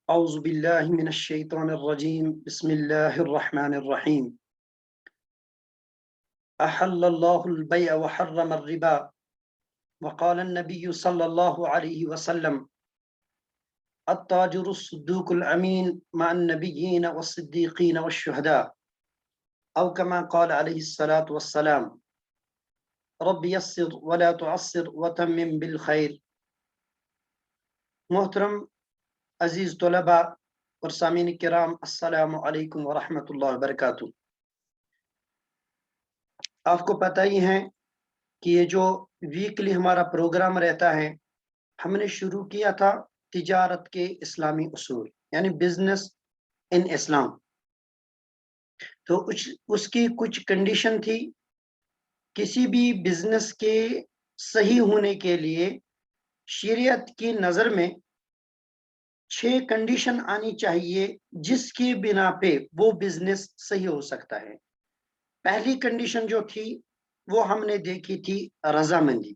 أعوذ بالله من الشيطان الرجيم بسم الله الرحمن الرحيم أحل الله البيع وحرم الربا وقال النبي صلى الله عليه وسلم التاجر الصدوق الأمين مع النبيين والصديقين والشهداء أو كما قال عليه الصلاة والسلام رب يسر ولا تعسر وتمم بالخير. محترم عزیز طلباء اور سامعین کرام، السلام علیکم ورحمۃ اللہ وبرکاتہ. آپ کو پتہ ہی ہے کہ یہ جو ویکلی ہمارا پروگرام رہتا ہے، ہم نے شروع کیا تھا تجارت کے اسلامی اصول، یعنی بزنس ان اسلام. تو اس کی کچھ کنڈیشن تھی. کسی بھی بزنس کے صحیح ہونے کے لیے شریعت کی نظر میں 6 کنڈیشن آنی چاہیے جس کی بنا پہ وہ بزنس صحیح ہو سکتا ہے. پہلی کنڈیشن جو تھی وہ ہم نے دیکھی تھی رضامندی.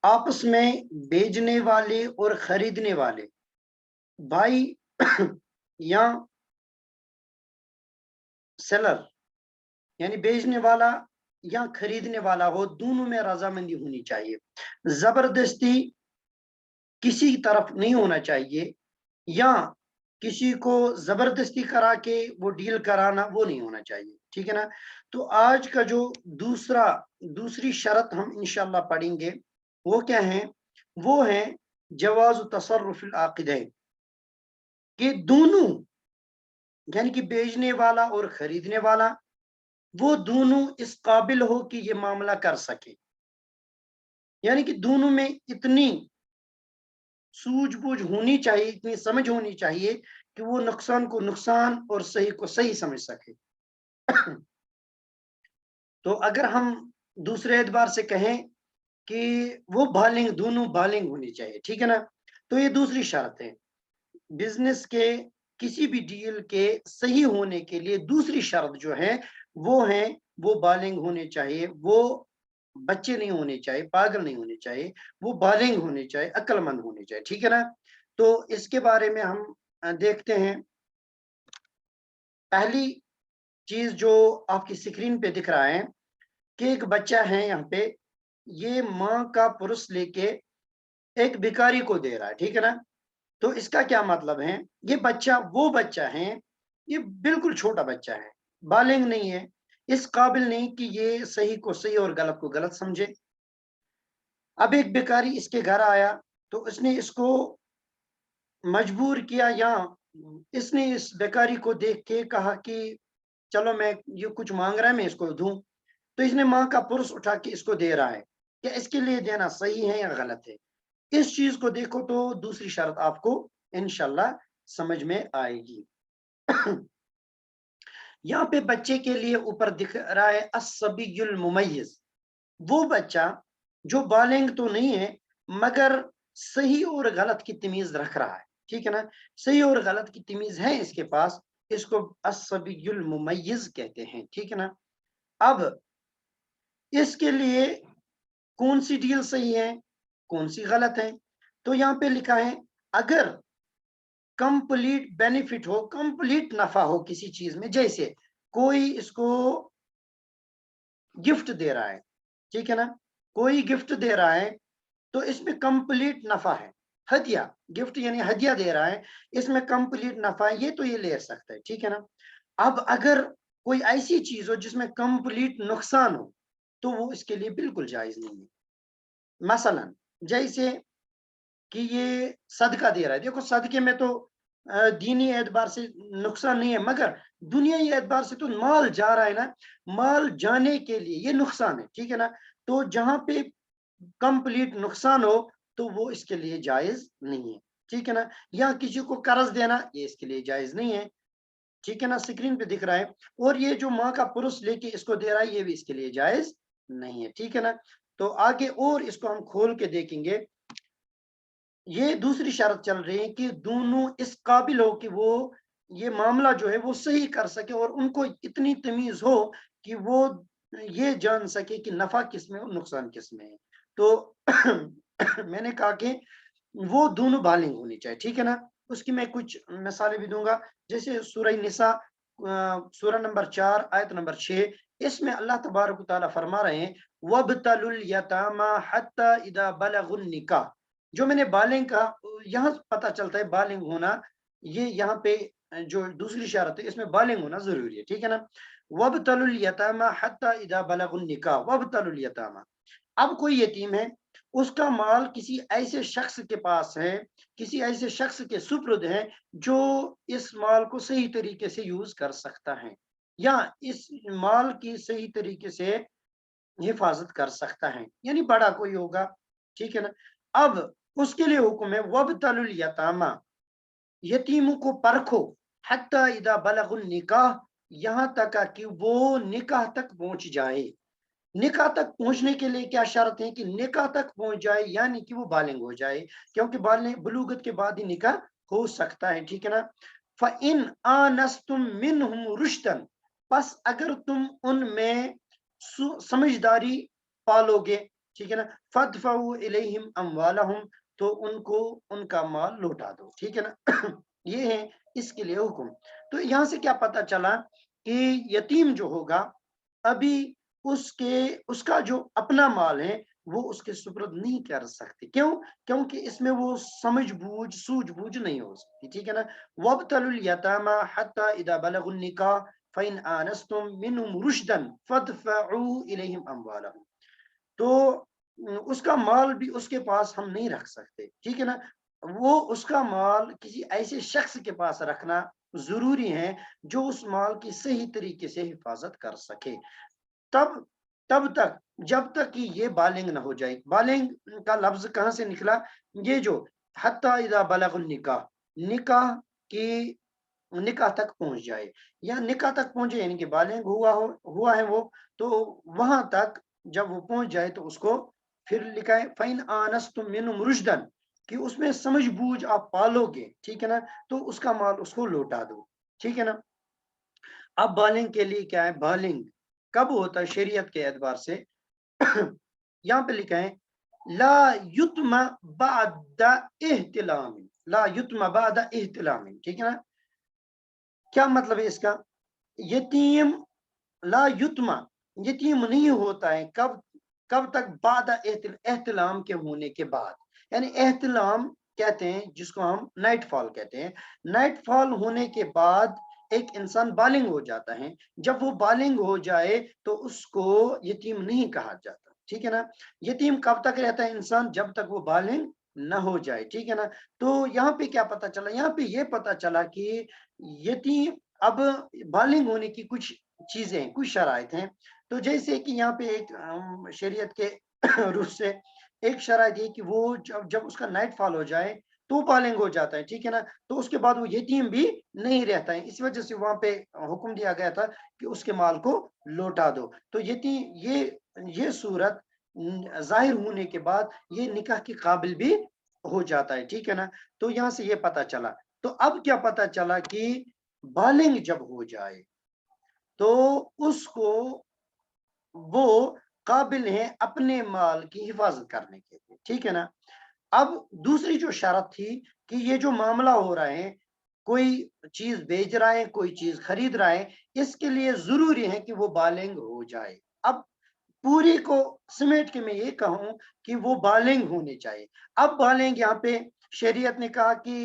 آپس میں بیچنے والے اور خریدنے والے بھائی یا سیلر، یعنی بیچنے والا یا خریدنے والا ہو، دونوں میں رضامندی ہونی چاہیے. زبردستی کسی طرف نہیں ہونا چاہیے، یا کسی کو زبردستی کرا کے وہ ڈیل کرانا وہ نہیں ہونا چاہیے. ٹھیک ہے نا. تو آج کا جو دوسری شرط ہم انشاءاللہ پڑھیں گے وہ کیا ہیں؟ وہ ہیں جواز تصرف العاقدین، کہ دونوں یعنی کہ بیچنے والا اور خریدنے والا وہ دونوں اس قابل ہو کہ یہ معاملہ کر سکے. یعنی کہ دونوں میں اتنی سوجھ بوجھ ہونی چاہیے، اتنی سمجھ ہونی چاہیے کہ وہ نقصان کو نقصان اور صحیح کو صحیح سمجھ سکے. تو اگر ہم دوسرے اعتبار سے کہیں کہ وہ بالغ، دونوں بالغ ہونی چاہیے. ٹھیک ہے نا. تو یہ دوسری شرط ہے. بزنس کے کسی بھی ڈیل کے صحیح ہونے کے لیے دوسری شرط جو ہے وہ بالغ ہونے چاہیے، وہ بچے نہیں ہونے چاہیے، پاگل نہیں ہونے چاہیے، وہ بالغ ہونے چاہیے، عقل مند ہونے چاہیے. ٹھیک ہے نا. تو اس کے بارے میں ہم دیکھتے ہیں. پہلی چیز جو آپ کی سکرین پہ دکھ رہا ہے کہ ایک بچہ ہے یہاں پہ، یہ ماں کا پرس لے کے ایک بھکاری کو دے رہا ہے. ٹھیک ہے نا. تو اس کا کیا مطلب ہے؟ یہ بچہ وہ بچہ ہے، یہ بالکل چھوٹا بچہ ہے، بالغ نہیں ہے، اس قابل نہیں کہ یہ صحیح کو صحیح اور غلط کو غلط سمجھے. اب ایک بیکاری اس کے گھر آیا تو اس نے اس کو مجبور کیا، یا اس نے اس بیکاری کو دیکھ کے کہا کہ چلو میں یہ کچھ مانگ رہا ہے میں اس کو دوں. تو اس نے ماں کا پرس اٹھا کے اس کو دے رہا ہے. کیا اس کے لیے دینا صحیح ہے یا غلط ہے؟ اس چیز کو دیکھو تو دوسری شرط آپ کو انشاءاللہ سمجھ میں آئے گی. یہاں پہ بچے کے لیے اوپر دکھ رہا ہے الصبی الممیز، وہ بچہ جو بالغ تو نہیں ہے مگر صحیح اور غلط کی تمیز رکھ رہا ہے. ٹھیک ہے نا. صحیح اور غلط کی تمیز ہے اس کے پاس، اس کو الصبی الممیز کہتے ہیں. ٹھیک ہے نا. اب اس کے لیے کون سی ڈیل صحیح ہے، کون سی غلط ہے؟ تو یہاں پہ لکھا ہے اگر کمپلیٹ بینیفٹ ہو، کمپلیٹ نفع ہو کسی چیز میں، جیسے کوئی اس کو گفٹ دے رہا ہے. ٹھیک ہے نا. کوئی گفٹ دے رہا ہے تو اس میں کمپلیٹ نفع ہے. ہدیہ، گفٹ یعنی ہدیہ دے رہا ہے، اس میں کمپلیٹ نفع ہے، یہ تو یہ لے سکتا ہے. ٹھیک ہے نا. اب اگر کوئی ایسی چیز ہو جس میں کمپلیٹ نقصان ہو تو وہ اس کے لیے بالکل جائز نہیں ہے. مثلا جیسے کہ یہ صدقہ دے رہا ہے، دیکھو صدقے میں تو دینی اعتبار سے نقصان نہیں ہے، مگر دنیائی اعتبار سے تو مال جا رہا ہے نا، مال جانے کے لیے یہ نقصان ہے. ٹھیک ہے نا. تو جہاں پہ کمپلیٹ نقصان ہو تو وہ اس کے لیے جائز نہیں ہے. ٹھیک ہے نا. یا کسی کو قرض دینا، یہ اس کے لیے جائز نہیں ہے. ٹھیک ہے نا. سکرین پہ دکھ رہا ہے. اور یہ جو ماں کا پرس لے کے اس کو دے رہا ہے، یہ بھی اس کے لیے جائز نہیں ہے. ٹھیک ہے نا. تو آگے اور اس کو ہم کھول کے دیکھیں گے. یہ دوسری شرط چل رہی ہے کہ دونوں اس قابل ہو کہ وہ یہ معاملہ جو ہے وہ صحیح کر سکے، اور ان کو اتنی تمیز ہو کہ وہ یہ جان سکے کہ نفع کس میں اور نقصان کس میں ہے. تو میں نے کہا کہ وہ دونوں بالغ ہونی چاہیے. ٹھیک ہے نا. اس کی میں کچھ مثالیں بھی دوں گا، جیسے سورہ نساء سورہ نمبر 4 آیت نمبر 6، اس میں اللہ تبارک و تعالیٰ فرما رہے ہیں وَابْتَلُوا الْيَتَامَى حَتَّى إِذَا بَلَغُوا النِّكَاحَ۔ جو میں نے بالغ کہا، یہاں پتہ چلتا ہے بالغ ہونا، یہ یہاں پہ جو دوسری اشارت ہے اس میں بالغ ہونا ضروری ہے، ٹھیک ہے نا۔ وَابْتَلُوا الْيَتَامَى حَتَّى إِذَا بَلَغُوا النِّكَاحَ وَابْتَلُوا الْيَتَامَى۔ اب کوئی یتیم ہے، اس کا مال کسی ایسے شخص کے پاس ہے، کسی ایسے شخص کے سپرد ہے جو اس مال کو صحیح طریقے سے یوز کر سکتا ہے، یا اس مال کی صحیح طریقے سے حفاظت کر سکتا ہے، یعنی بڑا کوئی ہوگا، ٹھیک ہے نا۔ اب اس کے لیے حکم ہے وَابْتَلُوا الْيَتَامَى، یتیموں کو پرکھو، حَتَّى إِذَا بَلَغُوا النِّكَاحَ، یہاں تک کہ وہ نکاح تک پہنچ جائے۔ نکاح تک پہنچنے کے لیے کیا شرط ہے کہ نکاح تک پہنچ جائے، یعنی کہ وہ بالغ ہو جائے، کیونکہ بلوغت کے بعد ہی نکاح ہو سکتا ہے، ٹھیک ہے نا۔ فَإِنْ آنَسْتُم مِّنْهُمْ رُشْدًا، پس اگر تم ان میں سمجھداری پالو گے، ٹھیک ہے نا، فَادْفَعُوا إِلَيْهِمْ أَمْوَالَهُمْ، تو ان کو ان کا مال لوٹا دو، ٹھیک ہے نا۔ یہ ہے اس کے لیے حکم۔ تو یہاں سے کیا پتا چلا کہ یتیم جو ہوگا ابھی اس کا جو اپنا مال ہے وہ اس کے سپرد نہیں کر سکتے، کیوں؟ کیونکہ اس میں وہ سمجھ بوجھ سوجھ بوجھ نہیں ہو سکتی، ٹھیک ہے نا۔ وَابْتَلُوا الْيَتَامَى حَتَّى إِذَا بَلَغُوا النِّكَاحَ فَإِنْ آنَسْتُم مِّنْهُمْ رُشْدًا فَادْفَعُوا إِلَيْهِمْ أَمْوَالَهُمْ۔ تو اس کا مال بھی اس کے پاس ہم نہیں رکھ سکتے، ٹھیک ہے نا۔ وہ اس کا مال کسی ایسے شخص کے پاس رکھنا ضروری ہے جو اس مال کی صحیح طریقے سے حفاظت کر سکے، تب تک جب تک کہ یہ بالغ نہ ہو جائے۔ بالغ کا لفظ کہاں سے نکلا؟ یہ جو حتیٰ اذا بلغ النکاح، نکاح تک پہنچ جائے، یا نکاح تک پہنچے یعنی کہ بالغ ہوا ہے وہ، تو وہاں تک جب وہ پہنچ جائے تو اس کو پھر لکھا ہے فَإِنْ آنَسْتُم مِّنْهُمْ رُشْدًا، کہ اس میں سمجھ بوجھ آپ پالو گے، ٹھیک ہے نا، تو اس کا مال اس کو لوٹا دو، ٹھیک ہے نا۔ اب بالغ کے لیے کیا ہے؟ بالغ کب ہوتا ہے شریعت کے اعتبار سے؟ یہاں پہ لکھا ہے لا یتم بعد احتلام، لا یتم بعد احتلام، ٹھیک ہے نا۔ کیا مطلب ہے اس کا؟ یتیم لا یتم، یتیم نہیں ہوتا ہے کب تک؟ بعد احتلام کے ہونے کے بعد، یعنی احتلام کہتے ہیں جس کو ہم نائٹ فال کہتے ہیں، نائٹ فال ہونے کے بعد ایک انسان بالغ ہو جاتا ہے، جب وہ بالغ ہو جائے تو اس کو یتیم نہیں کہا جاتا، ٹھیک ہے نا۔ یتیم کب تک رہتا ہے انسان؟ جب تک وہ بالغ نہ ہو جائے، ٹھیک ہے نا۔ تو یہاں پہ کیا پتا چلا؟ یہاں پہ یہ پتا چلا کہ یتیم اب بالغ ہونے کی کچھ چیزیں، کچھ شرائط ہیں، تو جیسے کہ یہاں پہ ایک شریعت کے روح سے ایک شرائط یہ کہ وہ جب اس کا نائٹ فال ہو جائے تو بالغ ہو جاتا ہے، ٹھیک ہے نا، تو اس کے بعد وہ یتیم بھی نہیں رہتا ہے، اس وجہ سے وہاں پہ حکم دیا گیا تھا کہ اس کے مال کو لوٹا دو۔ تو یتیم یہ صورت ظاہر ہونے کے بعد یہ نکاح کے قابل بھی ہو جاتا ہے، ٹھیک ہے نا۔ تو یہاں سے یہ پتا چلا، تو اب کیا پتا چلا کہ بالغ جب ہو جائے تو اس کو وہ قابل ہے اپنے مال کی حفاظت کرنے کے لیے، ٹھیک ہے نا۔ اب دوسری جو شرط تھی کہ یہ جو معاملہ ہو رہا ہے، کوئی چیز بیچ رہا ہے، کوئی چیز خرید رہا ہے، اس کے لیے ضروری ہے کہ وہ بالغ ہو جائے۔ اب پوری کو سمیٹ کے میں یہ کہوں کہ وہ بالغ ہونے چاہیے۔ اب بالغ یہاں پہ شریعت نے کہا کہ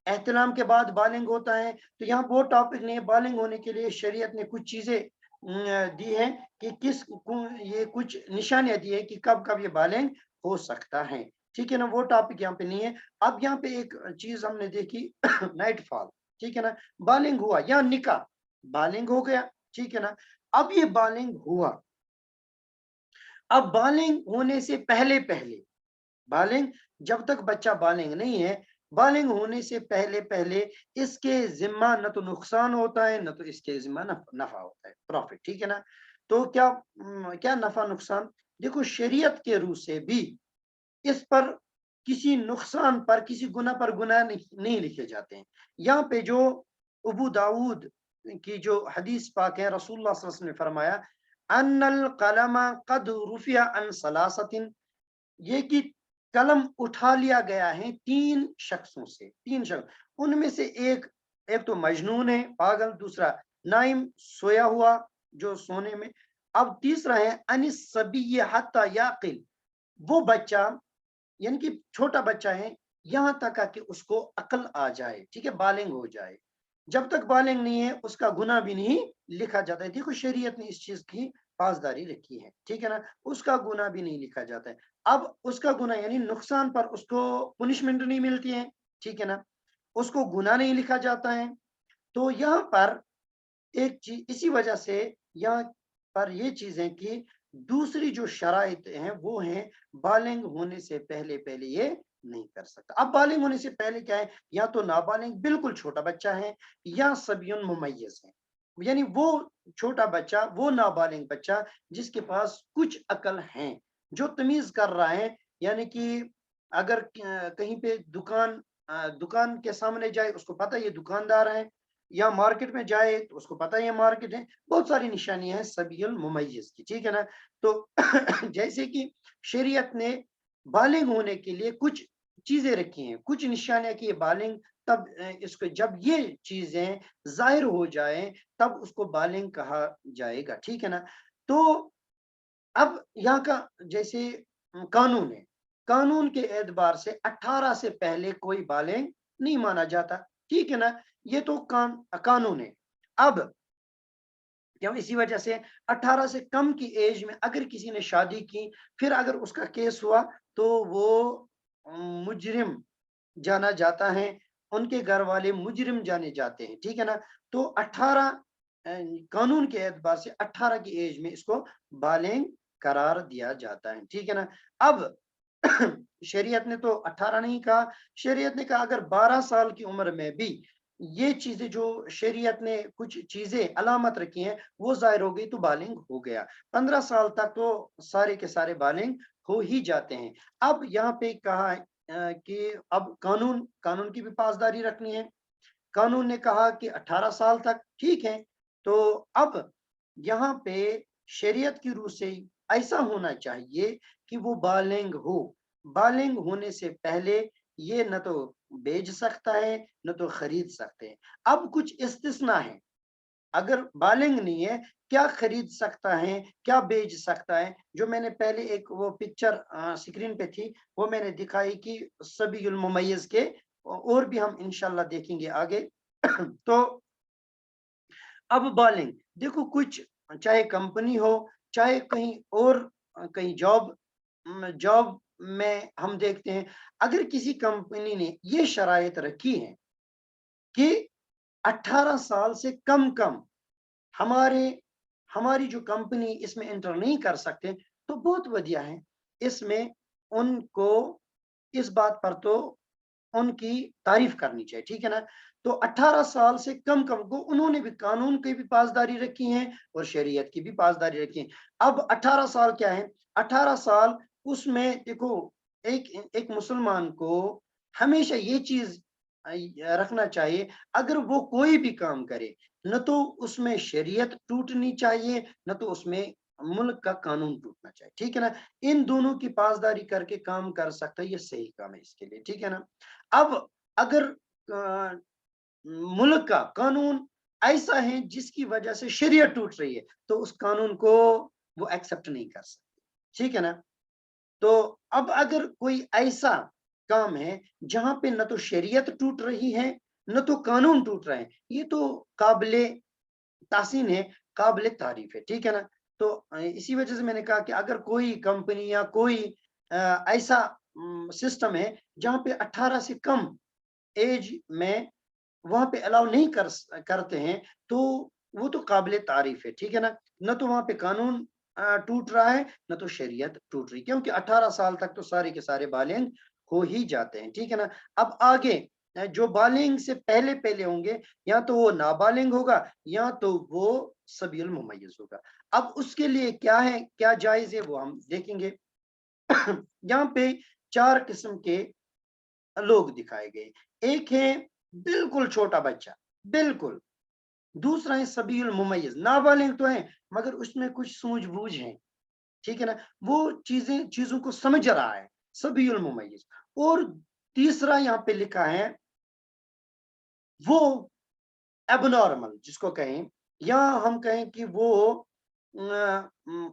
احتلام کے بعد بالغ ہوتا ہے، تو یہاں وہ ٹاپک نہیں ہے، بالغ ہونے کے لیے شریعت نے کچھ چیزیں دی ہیں کہ یہ کچھ نشانیاں دی ہے کہ کب کب یہ بالغ ہو سکتا ہے، ٹھیک ہے نا۔ وہ ٹاپک یہاں پہ نہیں ہے۔ اب یہاں پہ ایک چیز ہم نے دیکھی نائٹ فال، ٹھیک ہے نا، بالغ ہوا یا نکاح، بالغ ہو گیا، ٹھیک ہے نا۔ اب یہ بالغ ہوا، اب بالغ ہونے سے پہلے بالغ جب تک بچہ بالغ نہیں ہے، بالغ ہونے سے پہلے اس کے ذمہ نہ تو نقصان ہوتا ہے، نہ تو اس کے ذمہ نفع ہوتا ہے، پروفٹ، ٹھیک ہے نا۔ تو کیا نفع نقصان؟ دیکھو شریعت کے روح سے بھی اس پر کسی نقصان پر، کسی گناہ پر گناہ نہیں لکھے جاتے ہیں۔ یہاں پہ جو ابو داود کی جو حدیث پاک ہے، رسول اللہ صلی اللہ علیہ وسلم نے فرمایا ان القلم قد رفع عن ثلاثۃ، یہ کہ कलम उठा लिया गया है 3 शख्सों से, 3 शख्स, उनमें से एक एक तो मजनून है, पागल, दूसरा नाइम, सोया हुआ, जो सोने में, अब तीसरा है अनिस सबिय हत्ता याकिल, वो बच्चा यानी कि छोटा बच्चा है, यहां तक कि उसको अकल आ जाए, ठीक है, बालिग हो जाए। जब तक बालिग नहीं है उसका गुनाह भी नहीं लिखा जाता है। देखो शरीयत ने इस चीज की पासदारी रखी है, ठीक है ना, उसका गुनाह भी नहीं लिखा जाता है। अब उसका गुनाह यानी नुकसान पर उसको पुनिशमेंट नहीं मिलती है, ठीक है ना, उसको गुनाह नहीं लिखा जाता है। तो यहाँ पर एक चीज इसी वजह से यहाँ पर ये चीजें कि दूसरी जो शराइत हैं वो हैं बालिग होने से पहले पहले ये नहीं कर सकता। अब बालिग होने से पहले क्या है, या तो नाबालिग बिल्कुल छोटा बच्चा है, या सबियुन मुमय्यज है, यानी वो छोटा बच्चा, वो नाबालिग बच्चा जिसके पास कुछ अकल है, जो तमीज कर रहा है, यानी कि अगर कहीं पे दुकान के सामने जाए उसको पता है ये दुकानदार है, या मार्केट में जाए तो उसको पता है ये मार्केट है, बहुत सारी निशानियां हैं सबियुल मुमय्यिज की, ठीक है ना। तो जैसे कि शरीयत ने बालिग होने के लिए कुछ चीजें रखी हैं, कुछ निशानियां कि ये बालिग, तब इसको जब ये चीजें जाहिर हो जाए तब उसको बालिग कहा जाएगा, ठीक है ना। तो अब यहाँ का जैसे कानून है, कानून के एतबार से 18 से पहले कोई बालिग नहीं माना जाता, ठीक है ना, ये तो कानून है। अब क्यों, इसी वजह से 18 से कम की एज में अगर किसी ने शादी की, फिर अगर उसका केस हुआ तो वो मुजरिम जाना जाता है, उनके घर वाले मुजरिम जाने जाते हैं, ठीक है ना। तो 18 कानून के एतबार से 18 की एज में इसको बालिग करार दिया जाता है, ठीक है ना। अब शरीयत ने तो 18 नहीं कहा, शरीयत ने कहा अगर 12 साल की उम्र में भी ये चीजें, जो शरीयत ने कुछ चीजें अलामत रखी हैं वो जाहिर हो गई तो बालिग हो गया। 15 साल तक तो सारे के सारे बालिग हो ही जाते हैं। अब यहाँ पे कहा है कि अब कानून कानून की भी पासदारी रखनी है। कानून ने कहा कि 18 साल तक ठीक है। तो अब यहाँ पे शरीयत की रूह से ऐसा होना चाहिए कि वो बालिग हो, बालिग होने से पहले ये न तो बेच सकता है न तो खरीद सकते हैं। अब कुछ इस्तिस्ना है, अगर बालिग नहीं है क्या खरीद सकता है, क्या बेच सकता है, जो मैंने पहले एक वो पिक्चर स्क्रीन पे थी वो मैंने दिखाई कि सबियुल मुमय्यिज के, और भी हम इंशाल्लाह देखेंगे आगे। तो अब बालिग देखो, कुछ चाहे कंपनी हो, चाहे कहीं और कहीं जॉब में हम देखते हैं, अगर किसी कंपनी ने ये शराइत रखी है कि 18 साल से कम हमारे हमारी जो कंपनी इसमें एंटर नहीं कर सकते, तो बहुत बढ़िया है। इसमें उनको इस बात पर तो उनकी तारीफ करनी चाहिए, ठीक है ना। तो 18 साल से कम को उन्होंने भी कानून की भी पासदारी रखी है और शरीयत की भी पासदारी रखी है। अब 18 साल क्या है, 18 साल उसमें देखो, एक एक मुसलमान को हमेशा ये चीज रखना चाहिए, अगर वो कोई भी काम करे न तो उसमें शरीयत टूटनी चाहिए, न तो उसमें मुल्क का कानून टूटना चाहिए, ठीक है ना। इन दोनों की पासदारी करके काम कर सकता है, ये सही काम है इसके लिए, ठीक है ना। अब अगर मुल्क का कानून ऐसा है जिसकी वजह से शरीयत टूट रही है, तो उस कानून को वो एक्सेप्ट नहीं कर सकते, ठीक है ना। तो अब अगर कोई ऐसा काम है जहां पे न तो शरीयत टूट रही है न तो कानून टूट रहे हैं, ये तो काबिले तासीन है, काबिले तारीफ है, ठीक है ना। तो इसी वजह से मैंने कहा कि अगर कोई कंपनी या कोई ऐसा सिस्टम है जहां पे 18 से कम एज में वहां पे अलाउ नहीं करते हैं, तो वो तो काबिले तारीफ है, ठीक है ना। न तो वहां पे कानून टूट रहा है न तो शरीयत टूट रही, क्योंकि 18 साल तक तो सारे के सारे बालिग हो ही जाते हैं, ठीक है ना। अब आगे जो बालिग से पहले पहले होंगे, या तो वो नाबालिग होगा या तो वो सबील मुमय्यिज होगा। अब उसके लिए क्या है, क्या जायज है, वो हम देखेंगे। यहाँ पे 4 किस्म के लोग दिखाए गए। एक है बिल्कुल छोटा बच्चा, बिल्कुल। दूसरा है सबील मुमय्यिज, नाबालिग तो है मगर उसमें कुछ सूझबूझ है, ठीक है ना, वो चीजों को समझ रहा है, सबीयुल मुमय्यिज। और तीसरा यहाँ पे लिखा है वो एबनॉर्मल जिसको कहें, या हम कहें कि वो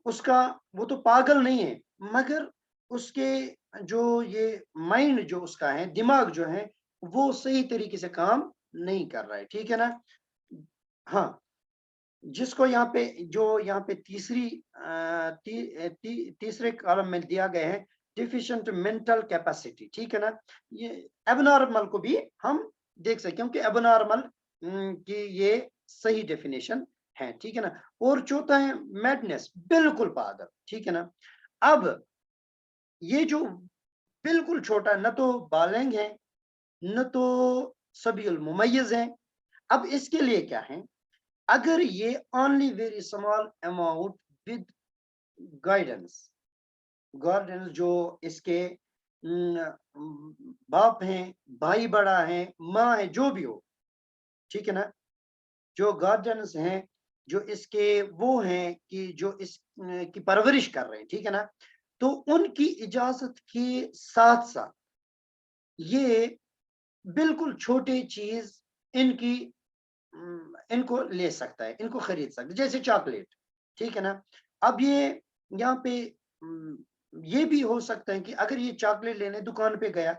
उसका वो तो पागल नहीं है, मगर उसके जो ये माइंड जो उसका है, दिमाग जो है, वो सही तरीके से काम नहीं कर रहा है, ठीक है ना। हाँ, जिसको यहाँ पे जो यहाँ पे तीसरे कॉलम में दिया गया है, डिफिशिएंट मेंटल कैपेसिटी, ठीक है ना। ये एबनॉर्मल को भी हम देख सकते हैं, क्योंकि एबनॉर्मल की ये सही डेफिनेशन है, ठीक है ना। और चौथा है मैडनेस, बिल्कुल पागल, ठीक है ना। अब ये जो बिल्कुल छोटा, न तो बालेंग है, न तो सबीउल मुमय्यिज है। अब इसके लिए क्या है, अगर ये only very small amount with guidance, guidance जो इसके बाप हैं, भाई बड़ा है, माँ है, जो भी हो, ठीक है ना, जो गार्जियंस हैं, जो इसके वो हैं कि जो इस की परवरिश कर रहे हैं, ठीक है ना, तो उनकी इजाजत के साथ साथ ये बिल्कुल छोटी चीज इनकी इनको ले सकता है, इनको खरीद सकता है, जैसे चॉकलेट, ठीक है ना। अब ये यहाँ पे ये भी हो सकता है कि अगर ये चॉकलेट लेने दुकान पे गया,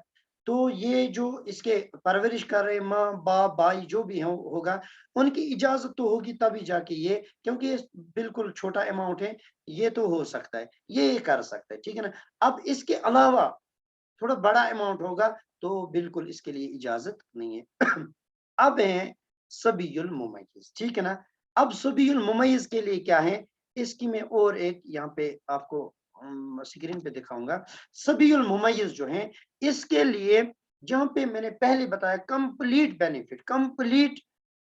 तो ये जो इसके परवरिश कर रहे माँ बाप भाई जो भी होगा, उनकी इजाजत तो होगी तभी जाके ये, क्योंकि ये बिल्कुल छोटा अमाउंट है, ये तो हो सकता है, ये कर सकता है, ठीक है ना। अब इसके अलावा थोड़ा बड़ा अमाउंट होगा तो बिल्कुल इसके लिए इजाजत नहीं है। अब है सबीयुल मुमय्यिज, ठीक है ना। अब सबीयुल मुमय्यिज के लिए क्या है, इसकी मैं और एक यहाँ पे आपको स्क्रीन पे दिखाऊंगा। सबीयुल मुमय्यिज जो है, इसके लिए जहाँ पे मैंने पहले बताया कंप्लीट बेनिफिट, कंप्लीट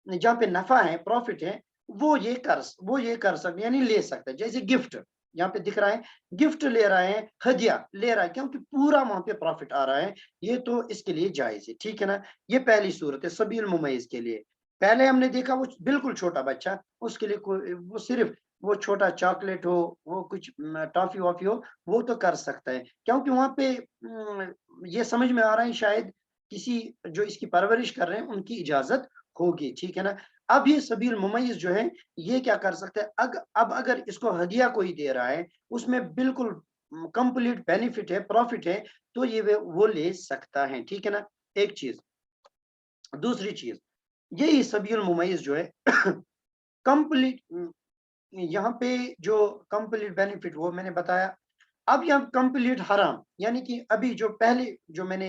जहाँ पे नफा है, प्रॉफिट है, वो ये कर सकते, यानी ले सकते हैं। जैसे गिफ्ट यहाँ पे दिख रहा है, गिफ्ट ले रहे हैं, हदिया ले रहा है, क्योंकि पूरा वहां पे प्रॉफिट आ रहा है, ये तो इसके लिए जायज है, ठीक है ना। ये पहली सूरत है सबील मुमय्यिज के लिए। पहले हमने देखा वो बिल्कुल छोटा बच्चा, उसके लिए वो सिर्फ वो छोटा चॉकलेट हो, वो कुछ टॉफी वॉफी हो, वो तो कर सकता है, क्योंकि वहां पे ये समझ में आ रहा है शायद किसी जो इसकी परवरिश कर रहे हैं उनकी इजाजत होगी, ठीक है ना। अब ये सबील मुमय्यिज जो है, ये क्या कर सकते हैं, अब अगर इसको हदिया कोई दे रहा है, उसमें बिल्कुल कंप्लीट बेनिफिट है, प्रॉफिट है, तो ये वो ले सकता है, ठीक है ना। एक चीज, दूसरी चीज, यही सबील मुमय्यिज जो है कंप्लीट, यहाँ पे जो कंप्लीट बेनिफिट वो मैंने बताया। अब यहाँ कंप्लीट हराम, यानी कि अभी जो पहले जो मैंने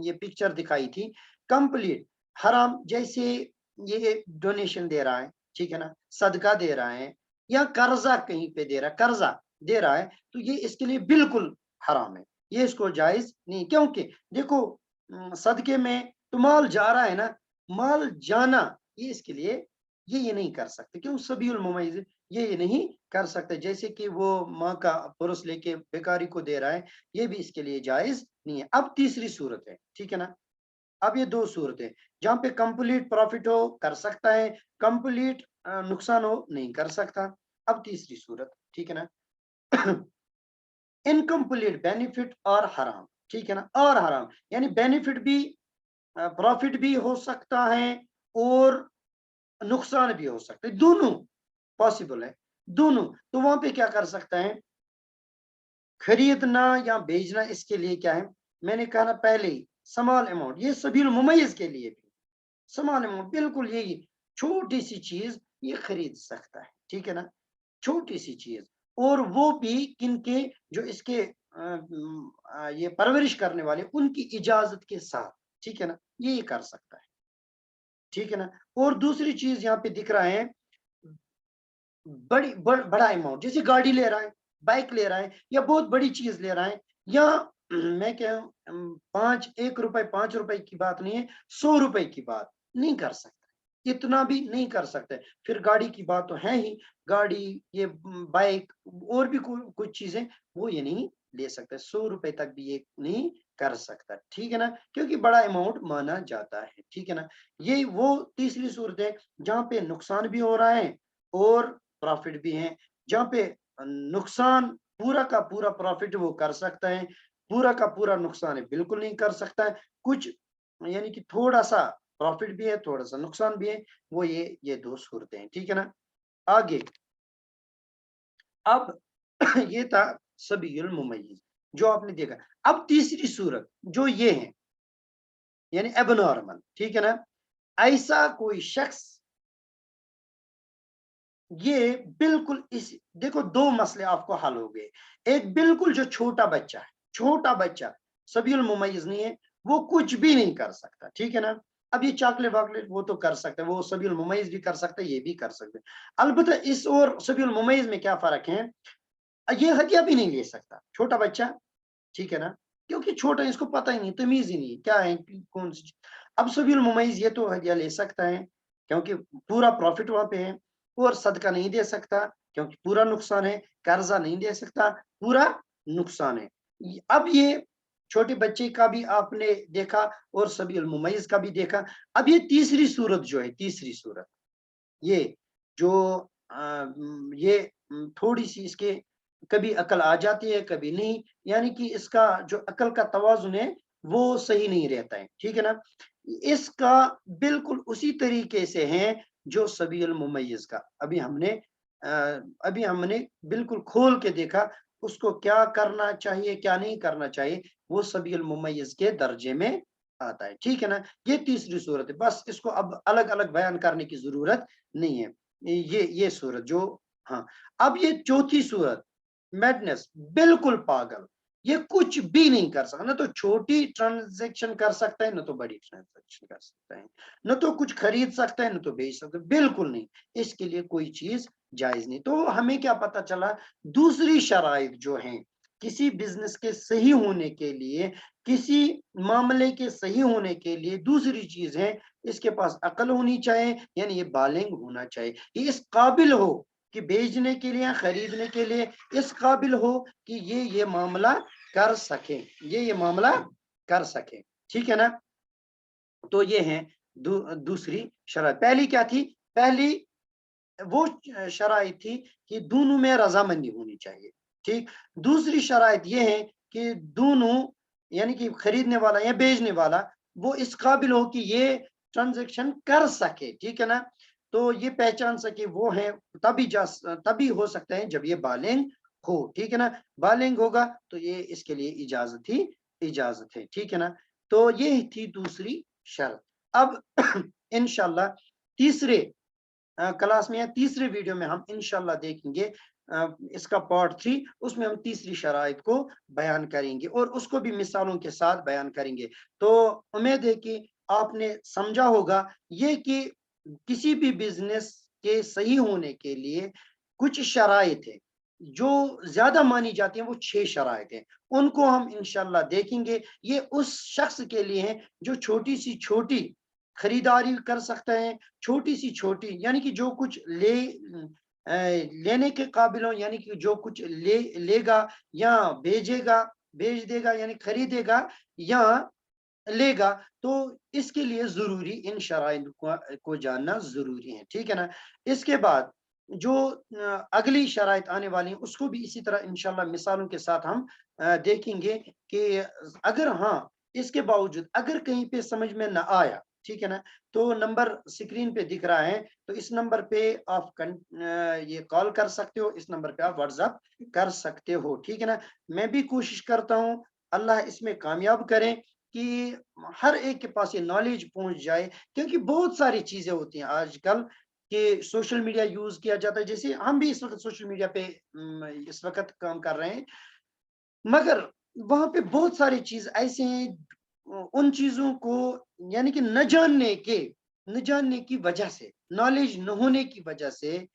ये पिक्चर दिखाई थी, कंप्लीट हराम, जैसे ये डोनेशन दे रहा है, ठीक है ना, सदका दे रहा है, या कर्जा कहीं पे दे रहा है, कर्जा दे रहा है, तो ये इसके लिए बिल्कुल हराम है, ये इसको जायज नहीं, क्योंकि देखो सदके में तो माल जा रहा है ना, माल जाना ये इसके लिए ये नहीं कर सकते, क्यों, सबीउल मुमय्यिज ये नहीं कर सकते। जैसे कि वो माँ का पुरुष लेके बेकारी को दे रहा है, ये भी इसके लिए जायज नहीं है। अब तीसरी सूरत है, ठीक है ना। अब ये दो सूरत है जहाँ पे कंप्लीट प्रॉफिट हो कर सकता है, कंप्लीट नुकसान हो नहीं कर सकता। अब तीसरी सूरत, ठीक है ना, इनकम्प्लीट बेनिफिट और हराम, ठीक है ना, और हराम, यानी बेनिफिट भी प्रॉफिट भी हो सकता है और नुकसान भी हो सकता है, दोनों पॉसिबल है, दोनों। तो वहां पे क्या कर सकता है, खरीदना या बेचना, इसके लिए क्या है, मैंने कहा ना पहले ही, स्मॉल अमाउंट, ये सबील मुमय्यिज के लिए भी स्मॉल अमाउंट, बिल्कुल यही छोटी सी चीज ये खरीद सकता है, ठीक है ना, छोटी सी चीज, और वो भी किनके, जो इसके ये परवरिश करने वाले उनकी इजाजत के साथ, ठीक है ना, ये कर सकता है, ठीक है ना। और दूसरी चीज यहाँ पे दिख रहा है, बड़ा अमाउंट, जैसे गाड़ी ले रहा है, बाइक ले रहा है, या बहुत बड़ी चीज ले रहा है, या मैं क्या हूँ, 1 रुपए 5 रुपए की बात नहीं है, 100 रुपए की बात नहीं कर सकता, इतना भी नहीं कर सकते। फिर गाड़ी की बात तो है ही, गाड़ी, ये बाइक, और भी कुछ चीजें वो ये नहीं ले सकते, 100 रुपए तक भी ये नहीं कर सकता, ठीक है ना, क्योंकि बड़ा अमाउंट माना जाता है, ठीक है ना। ये वो तीसरी सूरत है जहाँ पे नुकसान भी हो रहा है और प्रॉफिट भी है, जहाँ पे नुकसान पूरा का पूरा प्रॉफिट वो कर सकता है, पूरा का पूरा नुकसान है, बिल्कुल नहीं कर सकता है। कुछ यानी कि थोड़ा सा प्रॉफिट भी है, थोड़ा सा नुकसान भी है, वो ये दो सूरतें हैं, ठीक है ना। आगे अब ये था सबीयुल मुमय्यिज जो आपने देखा। अब तीसरी सूरत जो ये है यानी एबनॉर्मल, ठीक है ना। ऐसा कोई शख्स ये बिल्कुल इस देखो दो मसले आपको हल हो गए। एक बिल्कुल जो छोटा बच्चा है, छोटा बच्चा सबीउल मुमय्यिज नहीं है, वो कुछ भी नहीं कर सकता, ठीक है ना। अब ये चॉकलेट वॉकलेट वो तो कर सकते हैं, वो सबीउल मुमय्यिज भी कर सकते हैं, ये भी कर सकते हैं। अलबत्ता इस और सबीउल मुमय्यिज में क्या फर्क है, ये हदिया भी नहीं ले सकता छोटा बच्चा, ठीक है ना, क्योंकि छोटा है, इसको पता ही नहीं, तमीज ही नहीं क्या है कौन सी चीज। अब सबील मुमय्यिज ये तो हदिया ले सकता है क्योंकि पूरा प्रॉफिट वहां पे है, और सदका नहीं दे सकता क्योंकि पूरा नुकसान है, कर्जा नहीं दे सकता, पूरा नुकसान है। अब ये छोटे बच्चे का भी आपने देखा और सबील मुमय्यिज का भी देखा। अब ये तीसरी सूरत जो है, तीसरी सूरत ये जो ये थोड़ी सी इसके कभी अकल आ जाती है कभी नहीं, यानी कि इसका जो अकल का तवाजुन है वो सही नहीं रहता है, ठीक है ना। इसका बिल्कुल उसी तरीके से है जो सबील मुमय्यिज का अभी हमने बिल्कुल खोल के देखा, उसको क्या करना चाहिए क्या नहीं करना चाहिए, वो सबील मुमय्यिज के दर्जे में आता है, ठीक है ना। ये तीसरी सूरत है, बस इसको अब अलग अलग बयान करने की जरूरत नहीं है। ये सूरत जो, हाँ। अब ये चौथी सूरत मैडनेस, बिल्कुल पागल, ये कुछ भी नहीं कर सकता, ना तो छोटी ट्रांजैक्शन कर सकता है, ना तो बड़ी ट्रांजैक्शन कर सकता है, न तो कुछ खरीद सकता है, न तो बेच सकता है, बिल्कुल नहीं, इसके लिए कोई चीज जायज नहीं। तो हमें क्या पता चला, दूसरी शराइत जो है किसी बिजनेस के सही होने के लिए, किसी मामले के सही होने के लिए, दूसरी चीज है इसके पास अकल होनी चाहिए, यानी ये बालिग होना चाहिए, ये इस काबिल हो कि बेचने के लिए खरीदने के लिए, इस काबिल हो कि ये मामला कर सके, ये मामला कर सके, ठीक है ना। तो ये है दूसरी शराइत। पहली क्या थी, पहली वो शराइत थी कि दोनों में रजामंदी होनी चाहिए, ठीक। दूसरी शराइत ये है कि दोनों यानी कि खरीदने वाला या बेचने वाला वो इस काबिल हो कि ये ट्रांजैक्शन कर सके, ठीक है ना। तो ये पहचान सके वो है, तभी हो सकता है जब ये बालिग हो, ठीक है ना। बालिग होगा तो ये इसके लिए इजाजत है, ठीक है ना। तो ये थी दूसरी शर्त। अब इंशाल्लाह तीसरे क्लास में या तीसरे वीडियो में हम इंशाल्लाह देखेंगे इसका पार्ट 3, उसमें हम तीसरी शराइत को बयान करेंगे और उसको भी मिसालों के साथ बयान करेंगे। तो उम्मीद है कि आपने समझा होगा ये कि किसी भी बिजनेस के सही होने के लिए कुछ शराइत है जो ज्यादा मानी जाती हैं, वो 6 शराइत हैं, उनको हम इंशाल्लाह देखेंगे। ये उस शख्स के लिए है जो छोटी सी छोटी खरीदारी कर सकते हैं, छोटी सी छोटी यानी कि जो कुछ लेने के काबिल हो, यानी कि जो कुछ लेगा या भेजेगा, भेज देगा यानी खरीदेगा या लेगा, तो इसके लिए जरूरी इन शराइत को जानना जरूरी है, ठीक है ना। इसके बाद जो अगली शराइत आने वाली है उसको भी इसी तरह इंशाल्लाह मिसालों के साथ हम देखेंगे कि अगर हाँ इसके बावजूद अगर कहीं पे समझ में ना आया, ठीक है ना, तो नंबर स्क्रीन पे दिख रहा है, तो इस नंबर पे आप ये कॉल कर सकते हो, इस नंबर पे आप व्हाट्सएप कर सकते हो, ठीक है ना। मैं भी कोशिश करता हूँ अल्लाह इसमें कामयाब करें कि हर एक के पास ये नॉलेज पहुंच जाए, क्योंकि बहुत सारी चीजें होती हैं आजकल कि सोशल मीडिया यूज किया जाता है, जैसे हम भी इस वक्त सोशल मीडिया पे इस वक्त काम कर रहे हैं, मगर वहां पे बहुत सारी चीज ऐसे हैं उन चीजों को यानी कि न जानने की वजह से, नॉलेज न होने की वजह से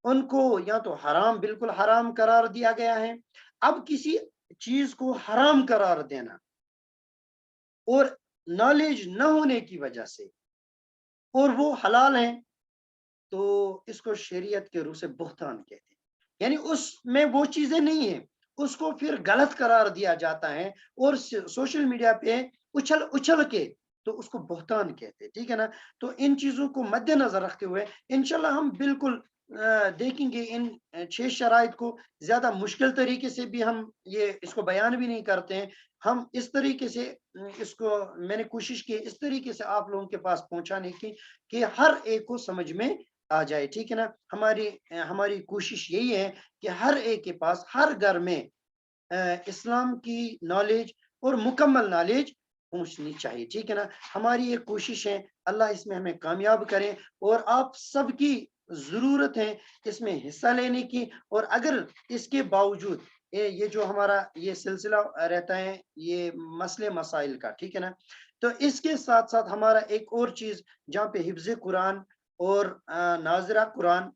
उनको या तो हराम, बिल्कुल हराम करार दिया गया है। अब किसी चीज को हराम करार देना और नॉलेज न होने की वजह से और वो हलाल है, तो इसको शरीयत के रूह से बहतान कहते हैं, यानी उसमें वो चीजें नहीं है, उसको फिर गलत करार दिया जाता है और सोशल मीडिया पे उछल उछल के तो उसको बहतान कहते हैं, ठीक है ना। तो इन चीजों को मद्देनजर रखते हुए इंशाल्लाह हम बिल्कुल देखेंगे इन 6 शराइत को ज़्यादा मुश्किल तरीके से भी हम ये इसको बयान भी नहीं करते हैं। हम इस तरीके से इसको मैंने कोशिश की इस तरीके से आप लोगों के पास पहुँचाने की कि हर एक को समझ में आ जाए, ठीक है ना? हमारी कोशिश यही है कि हर एक के पास हर घर में इस्लाम की नॉलेज और मुकम्मल नॉलेज पहुंचनी चाहिए, ठीक है ना? हमारी ये कोशिश है, अल्लाह इसमें हमें कामयाब करे और आप सबकी ज़रूरत है इसमें हिस्सा लेने की। और अगर इसके बावजूद ये जो हमारा ये सिलसिला रहता है ये मसले मसाइल का, ठीक है ना? तो इसके साथ-साथ हमारा एक और चीज़ जहाँ पे हिफ्ज़ कुरान और नाज़िरा कुरान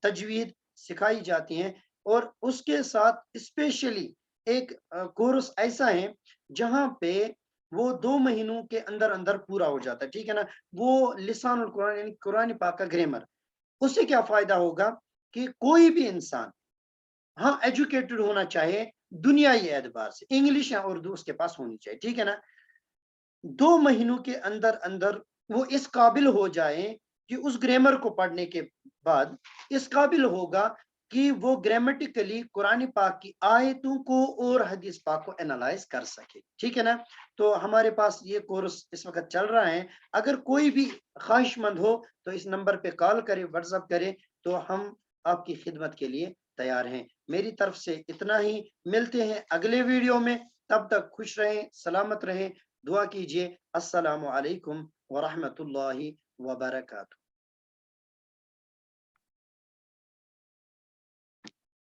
तजवीद सिखाई जाती हैं और उसके साथ स्पेशली एक कोर्स ऐसा है जहाँ पे वो 2 महीनों के अंदर-अंदर पूरा हो जाता है, ठीक है ना? वो लिसानुल कुरान यानी कुरान पाक का ग्रामर। उससे क्या फ़ायदा होगा कि कोई भी इंसान हाँ, एजुकेटेड होना चाहिए दुनियाई एतबार से, इंग्लिश या उर्दू उसके पास होनी चाहिए, ठीक है ना? 2 महीनों के अंदर-अंदर वो इस काबिल हो जाए कि उस ग्रामर को पढ़ने के बाद इस काबिल होगा कि वो ग्रामेटिकली कुरान पाक की आयतों को और हदीस पाक को एनालाइज़ कर सके, ठीक है ना? तो हमारे पास ये कोर्स इस वक़्त चल रहा है। अगर कोई भी ख़्वाहिशमंद हो तो इस नंबर पे कॉल करे, व्हाट्सएप करे, तो हम आपकी खिदमत के लिए तैयार हैं। मेरी तरफ से इतना ही, मिलते हैं अगले वीडियो में, तब तक खुश रहें, सलामत रहें, दुआ कीजिए। अस्सलामु अलैकुम व रहमतुल्लाहि व बरकातहू।